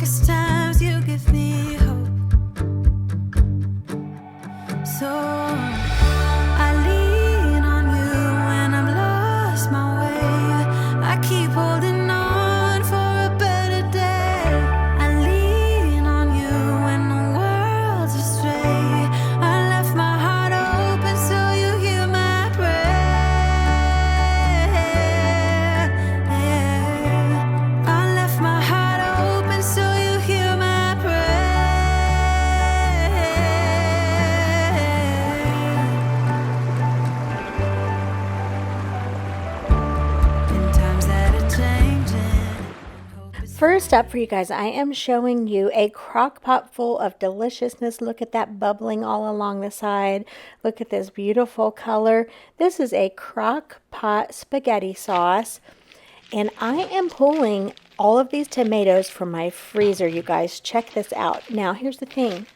darkest times you give me hope. So I lean on you when I'm lost my way. I keep holding on for a better day. I lean on you when the world's astray. I left my heart open so you hear my prayer. I left my heart open so you hear my prayer. In times that are changing. First up for you guys, I am showing you a crock pot full of deliciousness. Look at that bubbling all along the side. Look at this beautiful color. This is a crock pot spaghetti sauce. And I am pulling all of these tomatoes from my freezer, you guys. Check this out. Now, here's the thing.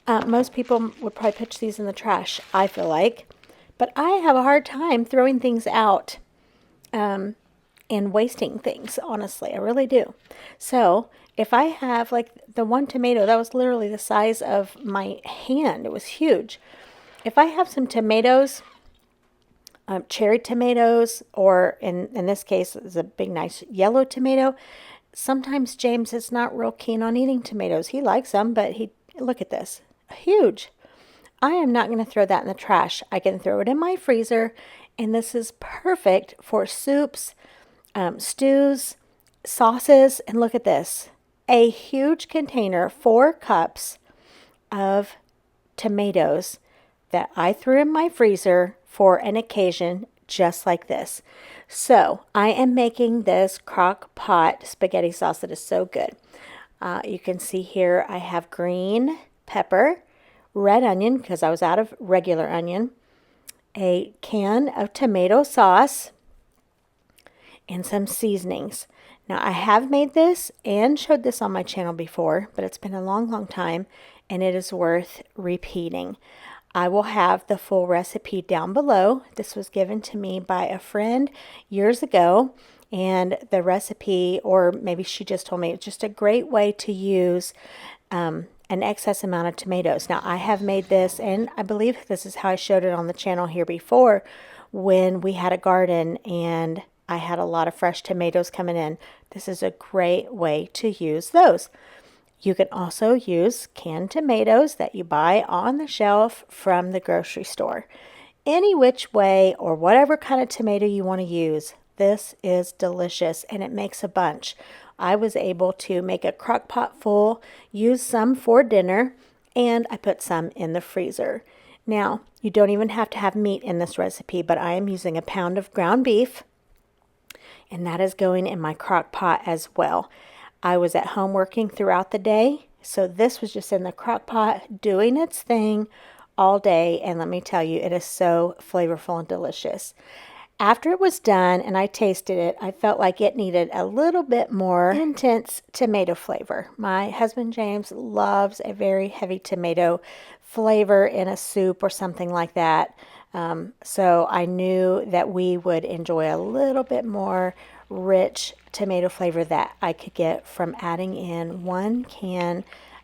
Most people would probably pitch these in the trash, I feel like. But I have a hard time throwing things out. And wasting things, honestly, I really do. So if I have like the one tomato that was literally the size of my hand, it was huge. If I have some tomatoes, cherry tomatoes, or in this case it's a big nice yellow tomato, sometimes James is not real keen on eating tomatoes. He likes them, but look at this, huge. I am not going to throw that in the trash. I can throw it in my freezer, and this is perfect for soups, stews, sauces, and look at this. A huge container, 4 cups of tomatoes that I threw in my freezer for an occasion just like this. So I am making this crock pot spaghetti sauce that is so good. You can see here I have green pepper, red onion because I was out of regular onion, a can of tomato sauce, and some seasonings. Now I have made this and showed this on my channel before, but it's been a long time and it is worth repeating. I will have the full recipe down below. This was given to me by a friend years ago, and the recipe, or maybe she just told me, it's just a great way to use an excess amount of tomatoes. Now I have made this, and I believe this is how I showed it on the channel here before when we had a garden and I had a lot of fresh tomatoes coming in. This is a great way to use those. You can also use canned tomatoes that you buy on the shelf from the grocery store. Any which way or whatever kind of tomato you want to use, this is delicious and it makes a bunch. I was able to make a crock pot full, use some for dinner, and I put some in the freezer. Now, you don't even have to have meat in this recipe, but I am using a pound of ground beef, and that is going in my crock pot as well. I was at home working throughout the day, so this was just in the crock pot doing its thing all day, and let me tell you, it is so flavorful and delicious. After it was done and I tasted it, I felt like it needed a little bit more intense tomato flavor. My husband James loves a very heavy tomato flavor in a soup or something like that. So I knew that we would enjoy a little bit more rich tomato flavor that I could get from adding in 1 can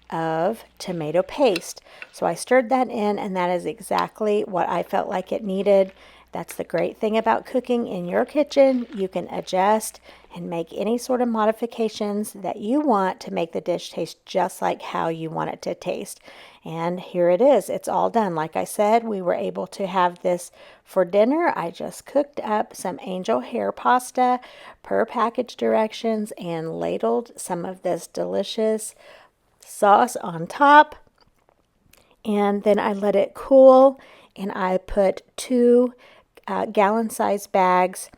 of tomato paste. So I stirred that in, and that is exactly what I felt like it needed. That's the great thing about cooking in your kitchen. You can adjust and make any sort of modifications that you want to make the dish taste just like how you want it to taste. And here it is. It's all done. Like I said, we were able to have this for dinner. I just cooked up some angel hair pasta per package directions and ladled some of this delicious sauce on top. And then I let it cool, and I put 2 gallon-sized bags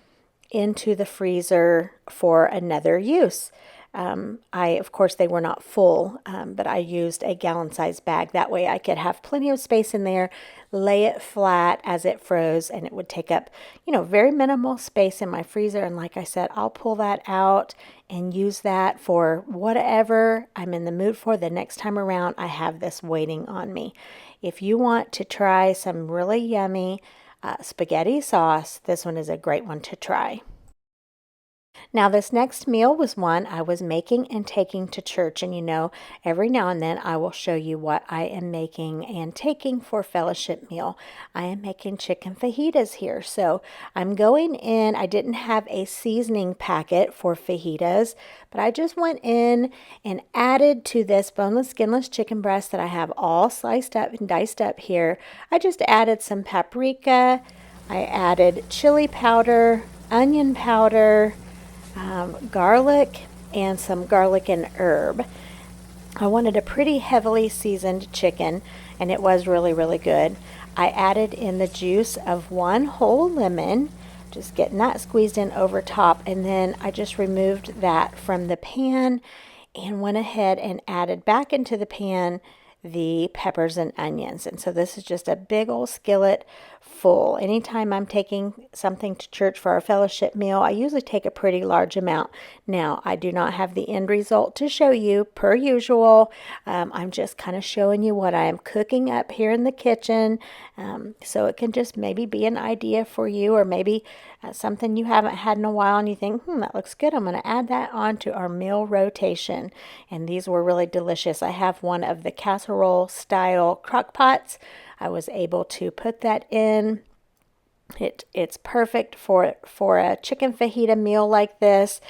into the freezer for another use. Of course, they were not full, but I used a gallon-sized bag. That way I could have plenty of space in there, lay it flat as it froze, and it would take up, very minimal space in my freezer. And like I said, I'll pull that out and use that for whatever I'm in the mood for the next time around. I have this waiting on me. If you want to try some really yummy spaghetti sauce, this one is a great one to try. Now, this next meal was one I was making and taking to church. And every now and then I will show you what I am making and taking for fellowship meal. I am making chicken fajitas here. So I'm going in. I didn't have a seasoning packet for fajitas, but I just went in and added to this boneless, skinless chicken breast that I have all sliced up and diced up here. I just added some paprika. I added chili powder, onion powder, garlic, and some garlic and herb. I wanted a pretty heavily seasoned chicken, and it was really, really good. I added in the juice of one whole lemon, just getting that squeezed in over top, and then I just removed that from the pan and went ahead and added back into the pan the peppers and onions. And so this is just a big old skillet full. Anytime I'm taking something to church for our fellowship meal, I usually take a pretty large amount. Now, I do not have the end result to show you per usual. I'm just kind of showing you what I am cooking up here in the kitchen. So it can just maybe be an idea for you, or maybe something you haven't had in a while and you think, that looks good. I'm going to add that on to our meal rotation. And these were really delicious. I have one of the casserole style crock pots. I was able to put that in. It's perfect for a chicken fajita meal like this.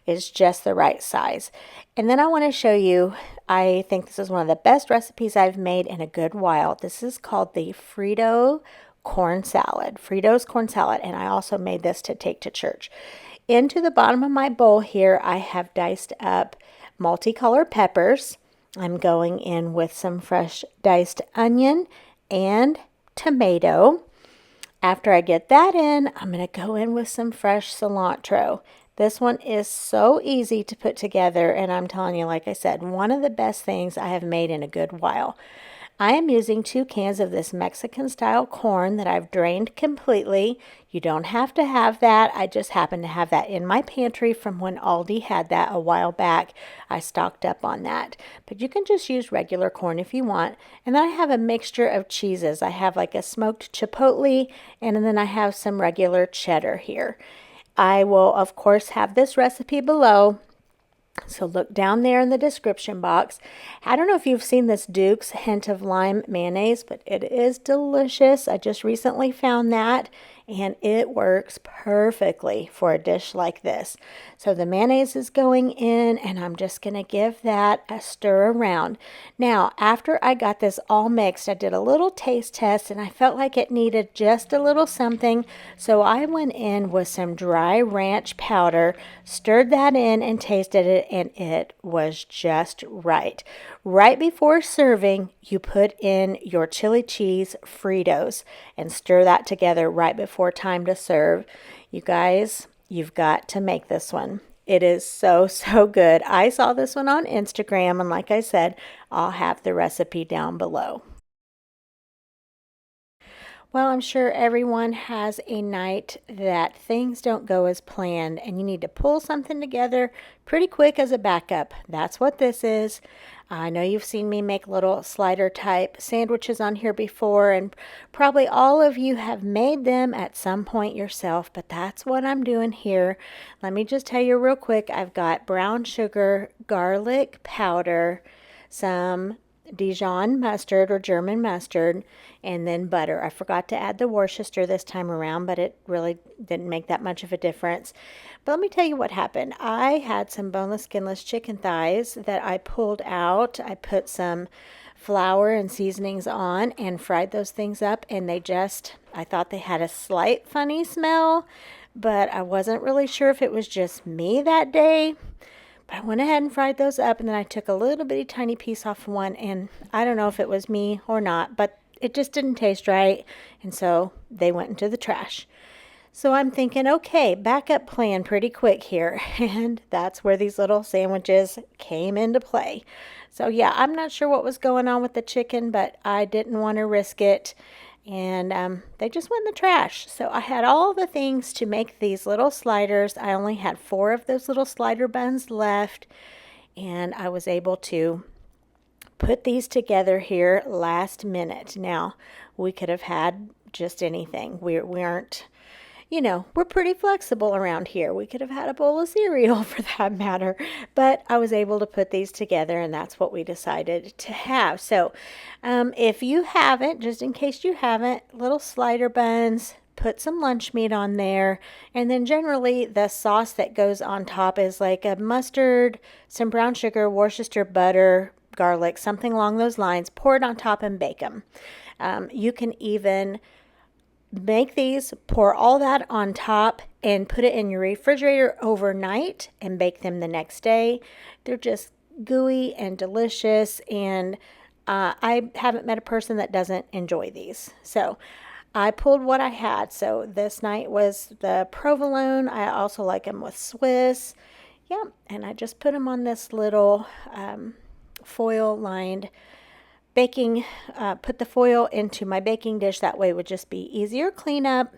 It's just the right size. And then I want to show you, I think this is one of the best recipes I've made in a good while. This is called the Fritos corn salad, and I also made this to take to church. Into the bottom of my bowl here, I have diced up multicolored peppers. I'm going in with some fresh diced onion and tomato. After I get that in, I'm going to go in with some fresh cilantro. This one is so easy to put together, and I'm telling you, like I said, one of the best things I have made in a good while. I am using 2 cans of this Mexican style corn that I've drained completely. You don't have to have that. I just happen to have that in my pantry from when Aldi had that a while back. I stocked up on that. But you can just use regular corn if you want. And then I have a mixture of cheeses. I have like a smoked chipotle, and then I have some regular cheddar here. I will, of course, have this recipe below. So look down there in the description box. I don't know if you've seen this Duke's Hint of Lime mayonnaise, but it is delicious. I just recently found that, and it works perfectly for a dish like this. So the mayonnaise is going in, and I'm just going to give that a stir around. Now, after I got this all mixed, I did a little taste test, and I felt like it needed just a little something. So I went in with some dry ranch powder, stirred that in, and tasted it, and it was just right. Right before serving, you put in your chili cheese Fritos and stir that together right before time to serve. You guys, you've got to make this one. It is so, so good. I saw this one on Instagram, and like I said, I'll have the recipe down below. Well, I'm sure everyone has a night that things don't go as planned and you need to pull something together pretty quick as a backup. That's what this is. I know you've seen me make little slider type sandwiches on here before, and probably all of you have made them at some point yourself, but that's what I'm doing here. Let me just tell you real quick, I've got brown sugar, garlic powder, some Dijon mustard or German mustard, and then butter. I forgot to add the Worcester this time around, but it really didn't make that much of a difference. But let me tell you what happened. I had some boneless, skinless chicken thighs that I pulled out. I put some flour and seasonings on and fried those things up, and I thought they had a slight funny smell, but I wasn't really sure if it was just me that day. I went ahead and fried those up, and then I took a little bitty tiny piece off one, and I don't know if it was me or not, but it just didn't taste right, and so they went into the trash. So I'm thinking, okay, backup plan pretty quick here, and that's where these little sandwiches came into play. So yeah, I'm not sure what was going on with the chicken, but I didn't want to risk it, and they just went in the trash. So I had all the things to make these little sliders. I only had 4 of those little slider buns left, and I was able to put these together here last minute. Now, we could have had just anything. We aren't, you know, we're pretty flexible around here. We could have had a bowl of cereal for that matter, but I was able to put these together, and that's what we decided to have. So if you haven't, just in case you haven't, little slider buns, put some lunch meat on there, and then generally the sauce that goes on top is like a mustard, some brown sugar, Worcester butter, garlic, something along those lines. Pour it on top and bake them. You can even make these, pour all that on top, and put it in your refrigerator overnight and bake them the next day. They're just gooey and delicious, and I haven't met a person that doesn't enjoy these. So I pulled what I had. So this night was the provolone. I also like them with Swiss. Yep, and I just put them on this little foil lined baking, put the foil into my baking dish. That way it would just be easier cleanup.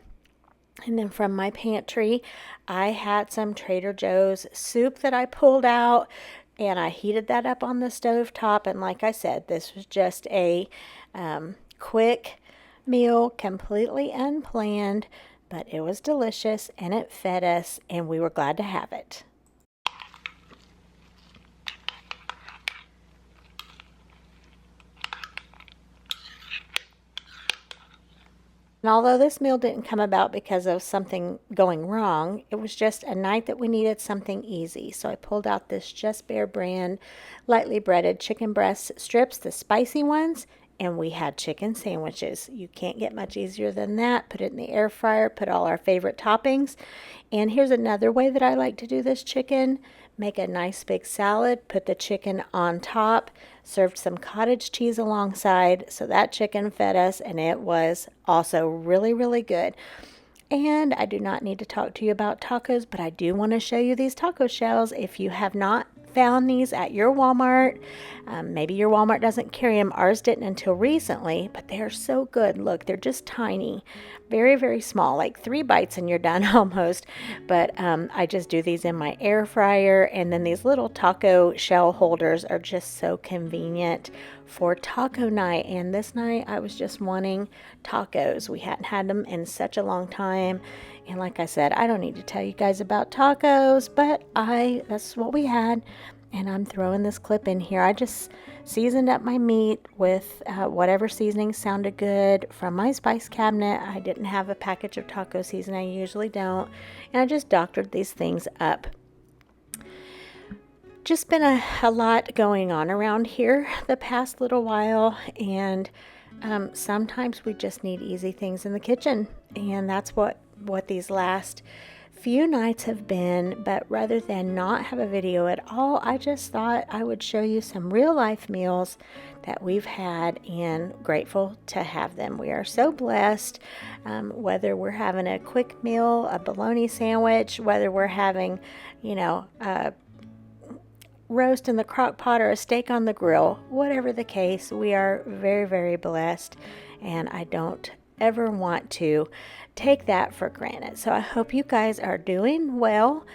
And then from my pantry, I had some Trader Joe's soup that I pulled out, and I heated that up on the stove top. And like I said, this was just a quick meal, completely unplanned, but it was delicious and it fed us, and we were glad to have it. And although this meal didn't come about because of something going wrong, it was just a night that we needed something easy. So I pulled out this Just Bare brand lightly breaded chicken breast strips, the spicy ones, and we had chicken sandwiches. You can't get much easier than that. Put it in the air fryer, put all our favorite toppings. And here's another way that I like to do this chicken. Make a nice big salad, put the chicken on top, served some cottage cheese alongside. So that chicken fed us, and it was also really, really good. And I do not need to talk to you about tacos, but I do want to show you these taco shells. If you have not found these at your Walmart, maybe your Walmart doesn't carry them. Ours didn't until recently, but they're so good. Look, they're just tiny, very, very small, like 3 bites and you're done almost. But I just do these in my air fryer, and then these little taco shell holders are just so convenient for taco night. And this night I was just wanting tacos. We hadn't had them in such a long time, and like I said, I don't need to tell you guys about tacos, but that's what we had. And I'm throwing this clip in here. I just seasoned up my meat with whatever seasoning sounded good from my spice cabinet. I didn't have a package of taco seasoning. I usually don't. And I just doctored these things up. Just been a lot going on around here the past little while, and sometimes we just need easy things in the kitchen, and that's what these last few nights have been. But rather than not have a video at all, I just thought I would show you some real life meals that we've had, and grateful to have them. We are so blessed, whether we're having a quick meal, a bologna sandwich, whether we're having, a roast in the crock pot or a steak on the grill, whatever the case, we are very, very blessed, and I don't ever want to take that for granted. So I hope you guys are doing well.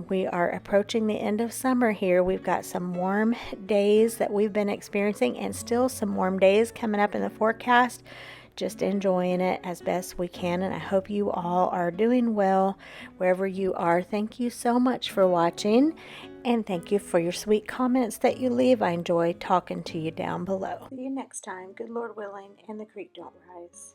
We are approaching the end of summer here. We've got some warm days that we've been experiencing, and still some warm days coming up in the forecast. Just enjoying it as best we can, and I hope you all are doing well wherever you are. Thank you so much for watching, and thank you for your sweet comments that you leave. I enjoy talking to you down below. See you next time, good Lord willing, and the creek don't rise.